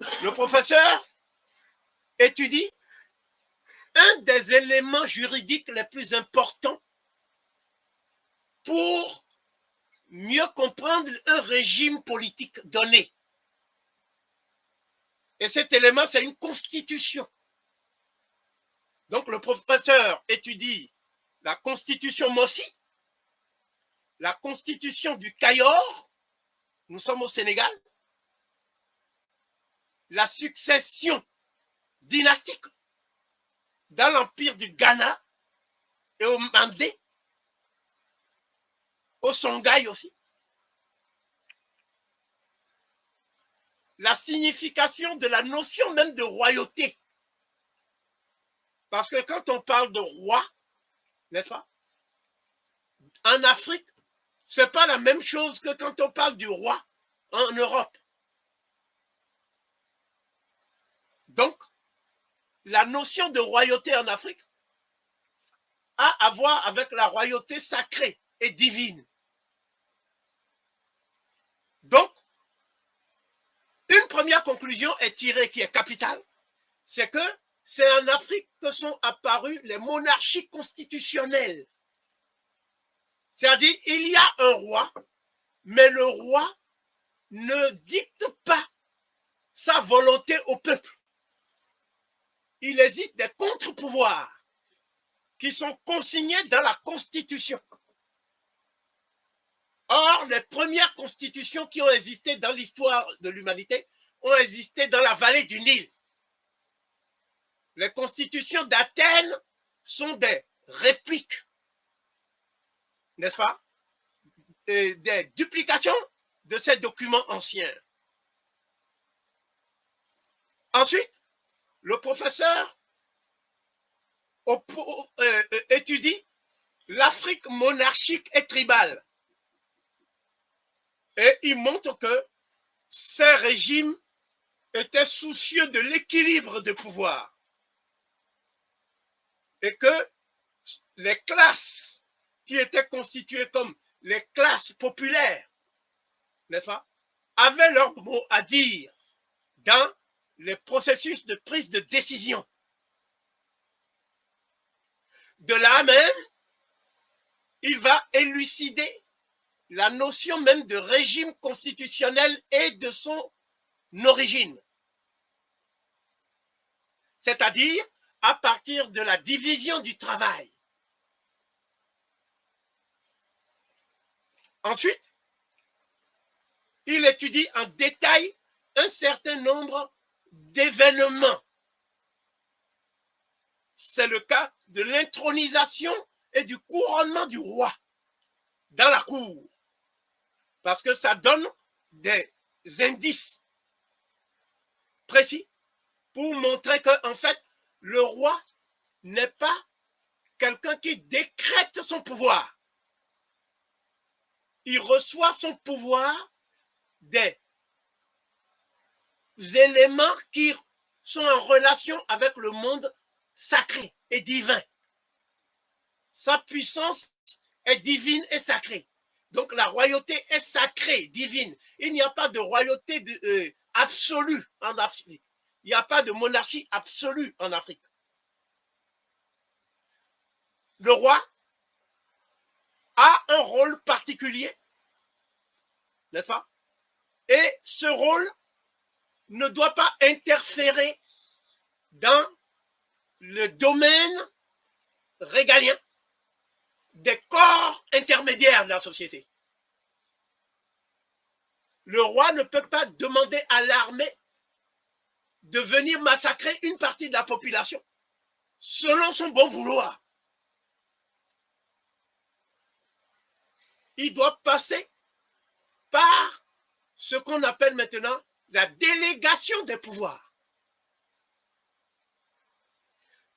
le professeur étudie un des éléments juridiques les plus importants pour mieux comprendre un régime politique donné. Et cet élément, c'est une constitution. Donc, le professeur étudie la constitution Mossi, la constitution du Cayor, nous sommes au Sénégal, la succession dynastique dans l'empire du Ghana et au Mandé, au Songhai aussi. La signification de la notion même de royauté. Parce que quand on parle de roi, n'est-ce pas, en Afrique, ce n'est pas la même chose que quand on parle du roi en Europe. Donc, la notion de royauté en Afrique a à voir avec la royauté sacrée et divine. Donc, une première conclusion est tirée qui est capitale, c'est que c'est en Afrique que sont apparues les monarchies constitutionnelles. C'est-à-dire, il y a un roi, mais le roi ne dicte pas sa volonté au peuple. Il existe des contre-pouvoirs qui sont consignés dans la Constitution. Or, les premières constitutions qui ont existé dans l'histoire de l'humanité ont existé dans la vallée du Nil. Les constitutions d'Athènes sont des répliques, n'est-ce pas, et des duplications de ces documents anciens. Ensuite, le professeur étudie l'Afrique monarchique et tribale. Et il montre que ces régimes étaient soucieux de l'équilibre de pouvoir. Et que les classes qui étaient constituées comme les classes populaires, n'est-ce pas, avaient leur mot à dire dans les processus de prise de décision. De là même, il va élucider la notion même de régime constitutionnel et de son origine. C'est-à-dire à partir de la division du travail. Ensuite, il étudie en détail un certain nombre d'événements. C'est le cas de l'intronisation et du couronnement du roi dans la cour. Parce que ça donne des indices précis pour montrer que, en fait, le roi n'est pas quelqu'un qui décrète son pouvoir. Il reçoit son pouvoir des éléments qui sont en relation avec le monde sacré et divin. Sa puissance est divine et sacrée. Donc la royauté est sacrée, divine. Il n'y a pas de royauté absolue en Afrique. Il n'y a pas de monarchie absolue en Afrique. Le roi a un rôle particulier, n'est-ce pas? Et ce rôle ne doit pas interférer dans le domaine régalien des corps intermédiaires de la société. Le roi ne peut pas demander à l'armée de venir massacrer une partie de la population selon son bon vouloir. Il doit passer par ce qu'on appelle maintenant la délégation des pouvoirs.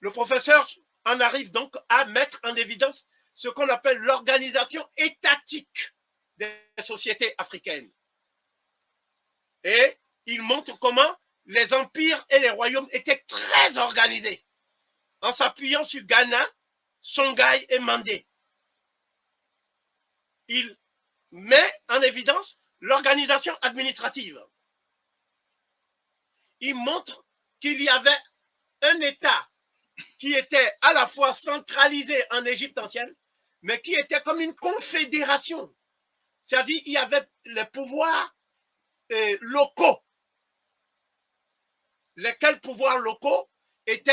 Le professeur en arrive donc à mettre en évidence ce qu'on appelle l'organisation étatique des sociétés africaines. Et il montre comment les empires et les royaumes étaient très organisés, en s'appuyant sur Ghana, Songhai et Mandé. Il met en évidence l'organisation administrative. il montre qu'il y avait un État qui était à la fois centralisé en Égypte ancienne, mais qui était comme une confédération. C'est-à-dire qu'il y avait les pouvoirs locaux. Lesquels pouvoirs locaux étaient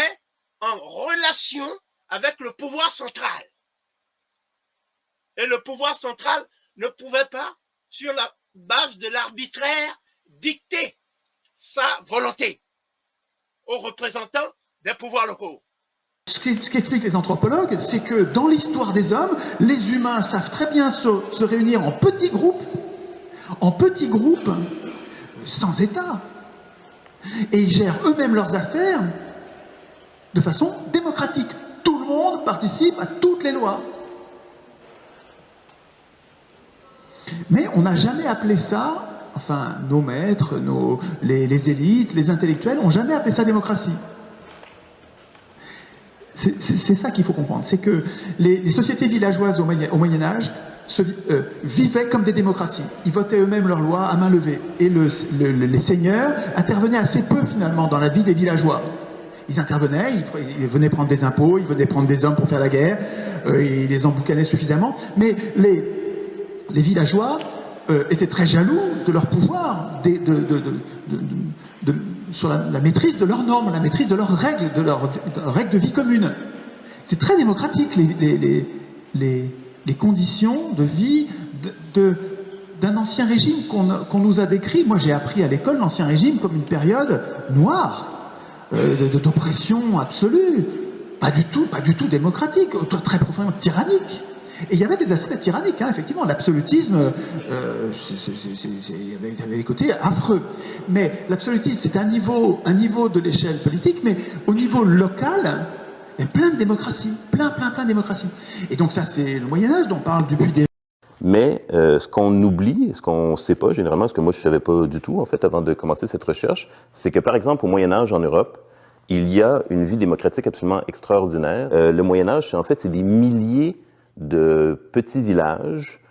en relation avec le pouvoir central. Et le pouvoir central ne pouvait pas, sur la base de l'arbitraire, dicter sa volonté aux représentants des pouvoirs locaux. Ce qu'expliquent les anthropologues, c'est que dans l'histoire des hommes, les humains savent très bien se réunir en petits groupes sans État. Et ils gèrent eux-mêmes leurs affaires de façon démocratique. Tout le monde participe à toutes les lois. Mais on n'a jamais appelé ça, enfin nos maîtres, les élites, les intellectuels n'ont jamais appelé ça démocratie. C'est ça qu'il faut comprendre, c'est que les sociétés villageoises au Moyen-Âge vivaient comme des démocraties. Ils votaient eux-mêmes leurs lois à main levée. Et les seigneurs intervenaient assez peu finalement dans la vie des villageois. Ils intervenaient, ils venaient prendre des impôts, ils venaient prendre des hommes pour faire la guerre, ils les emboucanaient suffisamment, mais les villageois étaient très jaloux de leur pouvoir, sur la maîtrise de leurs normes, la maîtrise de leurs règles, de leurs règles de vie commune. C'est très démocratique, les conditions de vie d'un ancien régime qu'on nous a décrit. Moi, j'ai appris à l'école l'Ancien Régime comme une période noire, d'oppression absolue, pas du tout démocratique, très profondément tyrannique. Et il y avait des aspects tyranniques, hein, effectivement. L'absolutisme, il y avait des côtés affreux. Mais l'absolutisme, c'est un niveau de l'échelle politique, mais au niveau local, il y a plein de démocraties, plein de démocraties. Et donc ça, c'est le Moyen-Âge dont on parle depuis des... Mais ce qu'on oublie, ce qu'on ne sait pas généralement, ce que moi je ne savais pas du tout en fait avant de commencer cette recherche, c'est que par exemple au Moyen-Âge en Europe, il y a une vie démocratique absolument extraordinaire. Le Moyen-Âge, en fait, c'est des milliers de petits villages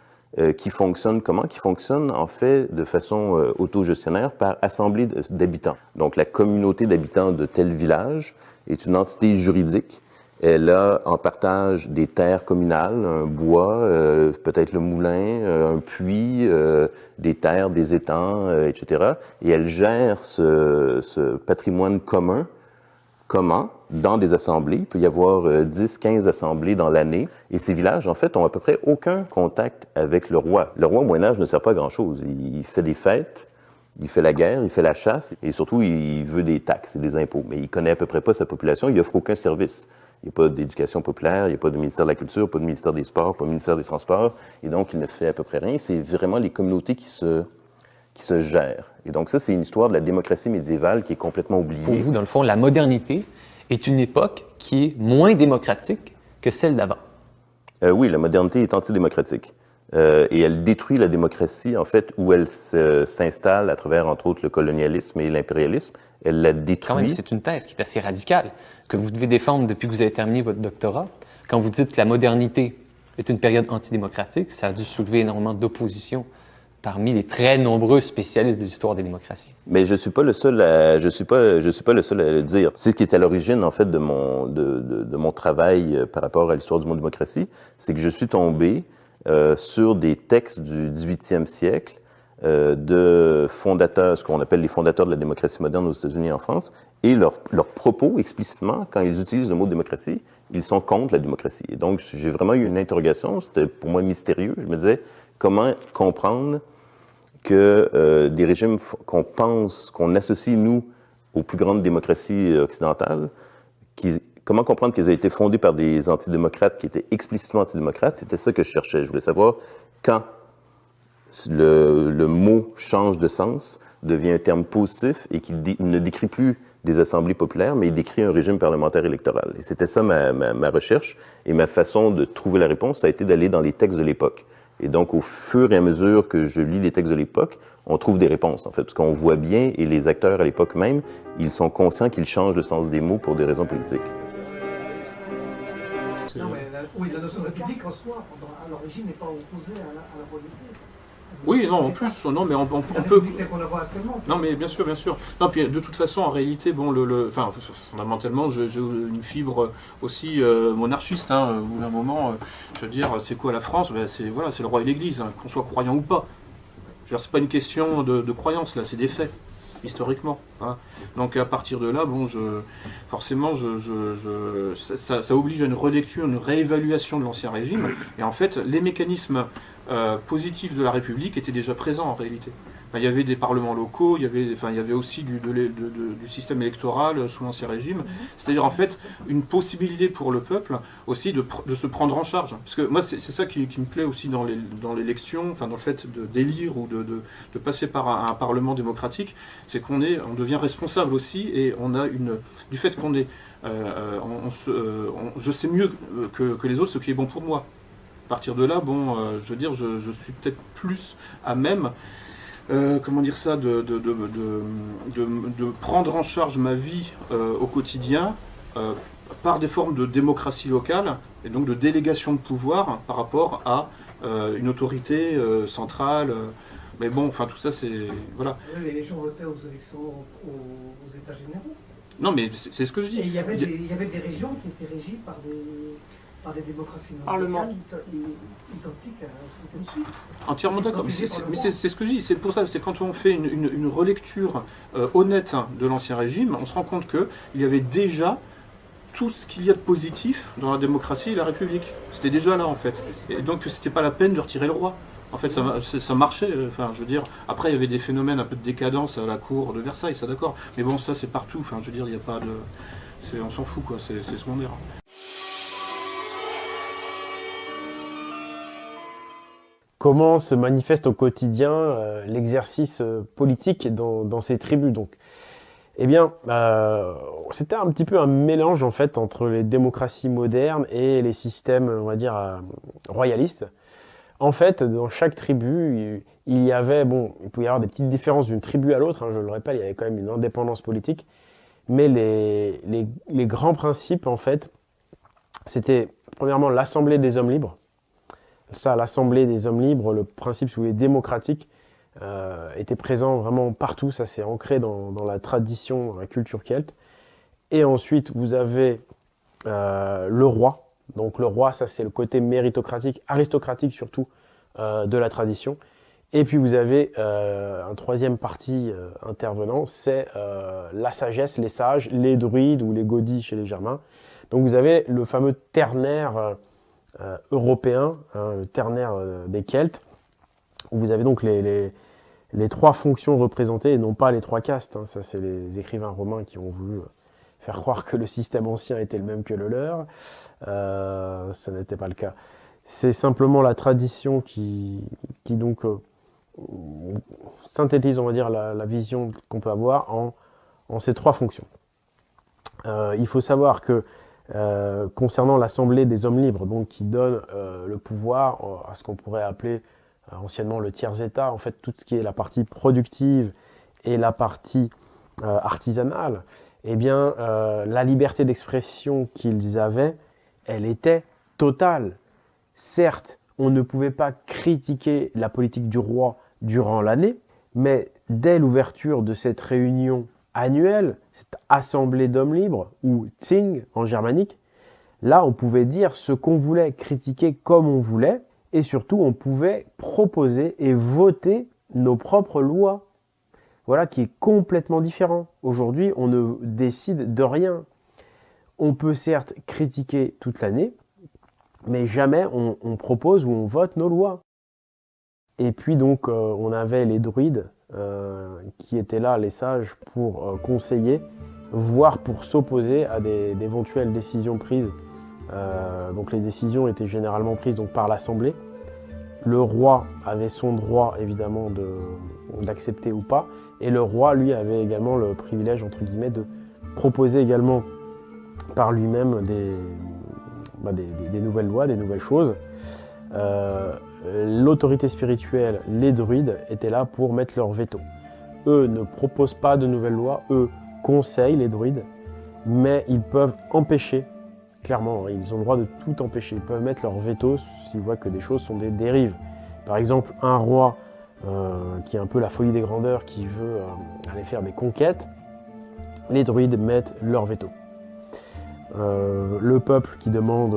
qui fonctionnent comment? Qui fonctionnent en fait de façon autogestionnaire par assemblée d'habitants. Donc la communauté d'habitants de tel village est une entité juridique. Elle a en partage des terres communales, un bois, peut-être le moulin, un puits, des terres, des étangs, etc. Et elle gère ce patrimoine commun. Comment? Dans des assemblées. Il peut y avoir 10, 15 assemblées dans l'année. Et ces villages, en fait, ont à peu près aucun contact avec le roi. Le roi, au Moyen-Âge, ne sert pas à grand-chose. Il fait des fêtes, il fait la guerre, il fait la chasse, et surtout, il veut des taxes et des impôts. Mais il connaît à peu près pas sa population, il offre aucun service. Il n'y a pas d'éducation populaire, il n'y a pas de ministère de la Culture, pas de ministère des Sports, pas de ministère des Transports, et donc il ne fait à peu près rien. C'est vraiment les communautés qui se gèrent. Et donc ça, c'est une histoire de la démocratie médiévale qui est complètement oubliée. Pour vous, dans le fond, la modernité est une époque qui est moins démocratique que celle d'avant. Oui, la modernité est antidémocratique. Et elle détruit la démocratie, en fait, où elle s'installe à travers, entre autres, le colonialisme et l'impérialisme. Elle la détruit. Quand même, c'est une thèse qui est assez radicale, que vous devez défendre depuis que vous avez terminé votre doctorat. Quand vous dites que la modernité est une période antidémocratique, ça a dû soulever énormément d'opposition parmi les très nombreux spécialistes de l'histoire des démocraties. Mais je suis pas le seul à le dire. C'est ce qui est à l'origine en fait de mon travail par rapport à l'histoire du mot démocratie, c'est que je suis tombé sur des textes du 18e siècle de fondateurs, ce qu'on appelle les fondateurs de la démocratie moderne aux États-Unis et en France, et leurs propos explicitement, quand ils utilisent le mot démocratie, ils sont contre la démocratie. Et donc j'ai vraiment eu une interrogation, c'était pour moi mystérieux. Je me disais comment comprendre que des régimes qu'on associe, nous, aux plus grandes démocraties occidentales, comment comprendre qu'ils ont été fondés par des antidémocrates qui étaient explicitement antidémocrates? C'était ça que je cherchais. Je voulais savoir quand le mot change de sens, devient un terme positif et qu'il ne décrit plus des assemblées populaires, mais il décrit un régime parlementaire électoral. Et c'était ça ma recherche. Et ma façon de trouver la réponse, ça a été d'aller dans les textes de l'époque. Et donc, au fur et à mesure que je lis les textes de l'époque, on trouve des réponses, en fait, parce qu'on voit bien, et les acteurs à l'époque même, ils sont conscients qu'ils changent le sens des mots pour des raisons politiques. Non, mais la notion de république en soi, à l'origine, n'est pas opposée à la royauté. Oui, non, en plus, non, mais on peut... qu'on la voit actuellement. Non, mais bien sûr, bien sûr. Non, puis de toute façon, en réalité, bon, enfin, fondamentalement, j'ai une fibre aussi monarchiste. Hein, au bout d'un moment, je veux dire, c'est quoi la France? Ben, c'est voilà, c'est le roi et l'Église, hein, qu'on soit croyant ou pas. Je veux dire, c'est pas une question de croyance, là, c'est des faits, historiquement. Voilà. Donc à partir de là, bon, forcément, ça oblige à une relecture, une réévaluation de l'Ancien Régime. Et en fait, les mécanismes positifs de la République étaient déjà présents en réalité. Enfin, il y avait des parlements locaux, il y avait aussi du système électoral sous l'Ancien Régime. C'est-à-dire en fait une possibilité pour le peuple aussi de se prendre en charge. Parce que moi c'est ça qui me plaît aussi dans l'élection, enfin dans le fait d'élire ou de passer par un parlement démocratique, c'est qu'on devient responsable aussi et on a du fait qu'on est, je sais mieux que les autres ce qui est bon pour moi. À partir de là, bon, je veux dire, je suis peut-être plus à même, comment dire ça, de prendre en charge ma vie au quotidien par des formes de démocratie locale et donc de délégation de pouvoir par rapport à une autorité centrale. Mais bon, enfin tout ça, c'est voilà. Oui, les gens votaient aux élections aux États généraux. Non, mais c'est ce que je dis. Et il y avait des régions qui étaient régies par des démocraties locales identiques à celles de Suisse. Entièrement d'accord, mais c'est ce que je dis, c'est pour ça, c'est quand on fait une relecture honnête de l'Ancien Régime, on se rend compte qu'il y avait déjà tout ce qu'il y a de positif dans la démocratie et la République. C'était déjà là en fait. Et donc c'était pas la peine de retirer le roi. En fait, ça marchait, enfin, je veux dire, après il y avait des phénomènes un peu de décadence à la cour de Versailles, ça d'accord, mais bon, ça c'est partout, enfin, je veux dire, il n'y a pas de... on s'en fout, quoi, c'est secondaire. Comment se manifeste au quotidien l'exercice politique dans ces tribus donc? Eh bien, c'était un petit peu un mélange en fait entre les démocraties modernes et les systèmes, on va dire, royalistes. En fait, dans chaque tribu, il y avait, bon, il pouvait y avoir des petites différences d'une tribu à l'autre, hein, je le rappelle, il y avait quand même une indépendance politique, mais les grands principes, en fait, c'était premièrement l'Assemblée des hommes libres. Ça, l'Assemblée des hommes libres, le principe, si vous voulez, démocratique, était présent vraiment partout. Ça, c'est ancré dans la tradition, dans la culture celte. Et ensuite, vous avez le roi. Donc le roi, ça, c'est le côté méritocratique, aristocratique surtout, de la tradition. Et puis, vous avez un troisième parti intervenant, c'est la sagesse, les sages, les druides ou les godis chez les Germains. Donc, vous avez le fameux ternaire européen, hein, le ternaire des Celtes, où vous avez donc les trois fonctions représentées et non pas les trois castes. Hein. Ça, c'est les écrivains romains qui ont voulu faire croire que le système ancien était le même que le leur. Ça n'était pas le cas. C'est simplement la tradition qui donc synthétise, on va dire, la vision qu'on peut avoir en ces trois fonctions. Il faut savoir que concernant l'Assemblée des hommes libres, donc qui donne le pouvoir à ce qu'on pourrait appeler anciennement le tiers-état, en fait tout ce qui est la partie productive et la partie artisanale, eh bien la liberté d'expression qu'ils avaient, elle était totale. Certes, on ne pouvait pas critiquer la politique du roi durant l'année, mais dès l'ouverture de cette réunion annuelle, cette assemblée d'hommes libres, ou Ting en germanique, là on pouvait dire ce qu'on voulait, critiquer comme on voulait, et surtout on pouvait proposer et voter nos propres lois. Voilà qui est complètement différent. Aujourd'hui, on ne décide de rien. On peut certes critiquer toute l'année, mais jamais on propose ou on vote nos lois. Et puis donc on avait les druides qui étaient là, les sages, pour conseiller, voire pour s'opposer à d'éventuelles décisions prises. Donc les décisions étaient généralement prises donc, par l'Assemblée. Le roi avait son droit évidemment d'accepter ou pas, et le roi lui avait également le privilège entre guillemets de proposer également par lui-même des nouvelles lois, des nouvelles choses. L'autorité spirituelle, les druides, étaient là pour mettre leur veto. Eux ne proposent pas de nouvelles lois, eux conseillent les druides, mais ils peuvent empêcher, clairement, ils ont le droit de tout empêcher. Ils peuvent mettre leur veto s'ils voient que des choses sont des dérives. Par exemple, un roi qui est un peu la folie des grandeurs, qui veut aller faire des conquêtes, les druides mettent leur veto. Le peuple qui demande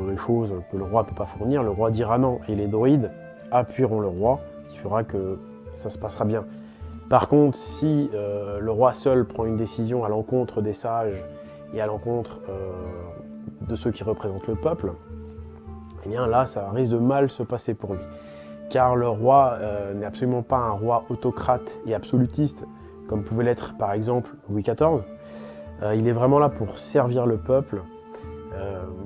des choses que le roi ne peut pas fournir, le roi dira non, et les druides appuieront le roi, ce qui fera que ça se passera bien. Par contre, si le roi seul prend une décision à l'encontre des sages et à l'encontre de ceux qui représentent le peuple, eh bien là, ça risque de mal se passer pour lui. Car le roi n'est absolument pas un roi autocrate et absolutiste, comme pouvait l'être par exemple Louis XIV. Il est vraiment là pour servir le peuple.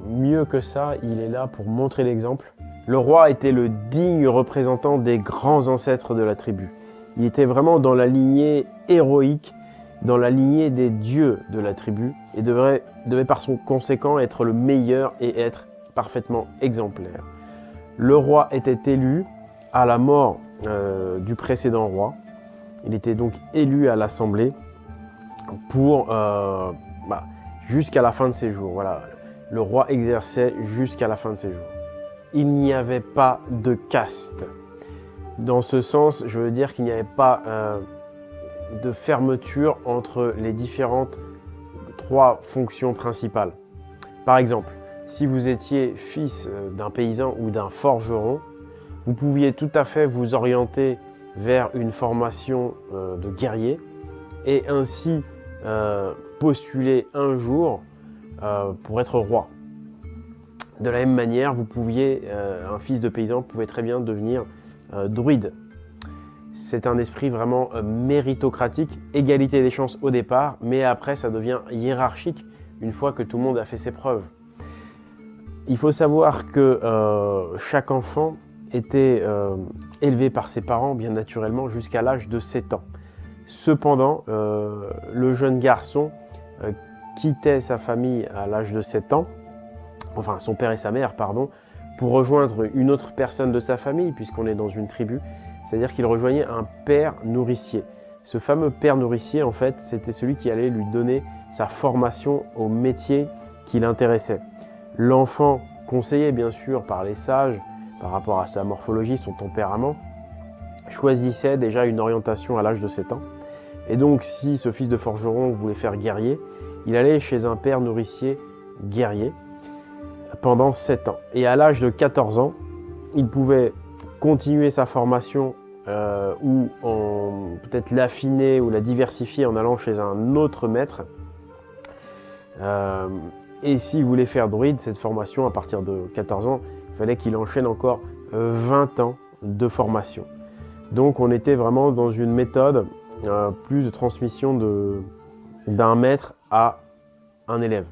Mieux que ça, il est là pour montrer l'exemple. Le roi était le digne représentant des grands ancêtres de la tribu. Il était vraiment dans la lignée héroïque, dans la lignée des dieux de la tribu, et devait par son conséquent être le meilleur et être parfaitement exemplaire. Le roi était élu à la mort du précédent roi. Il était donc élu à l'Assemblée pour jusqu'à la fin de ses jours. Voilà. Le roi exerçait jusqu'à la fin de ses jours. Il n'y avait pas de caste. Dans ce sens, je veux dire qu'il n'y avait pas de fermeture entre les différentes 3 fonctions principales. Par exemple, si vous étiez fils d'un paysan ou d'un forgeron, vous pouviez tout à fait vous orienter vers une formation de guerrier et ainsi postuler un jour pour être roi. De la même manière, un fils de paysan pouvait très bien devenir druide. C'est un esprit vraiment méritocratique, égalité des chances au départ, mais après ça devient hiérarchique une fois que tout le monde a fait ses preuves. Il faut savoir que chaque enfant était élevé par ses parents, bien naturellement, jusqu'à l'âge de 7 ans. Cependant, le jeune garçon quittait sa famille à l'âge de 7 ans, enfin son père et sa mère, pardon, pour rejoindre une autre personne de sa famille, puisqu'on est dans une tribu, c'est-à-dire qu'il rejoignait un père nourricier. Ce fameux père nourricier, en fait, c'était celui qui allait lui donner sa formation au métier qui l'intéressait. L'enfant, conseillé bien sûr par les sages, par rapport à sa morphologie, son tempérament, choisissait déjà une orientation à l'âge de 7 ans. Et donc, si ce fils de forgeron voulait faire guerrier, il allait chez un père nourricier guerrier pendant 7 ans. Et à l'âge de 14 ans, il pouvait continuer sa formation ou peut-être l'affiner ou la diversifier en allant chez un autre maître. Et s'il voulait faire druide, cette formation à partir de 14 ans, il fallait qu'il enchaîne encore 20 ans de formation. Donc on était vraiment dans une méthode plus de transmission d'un maître à un élève.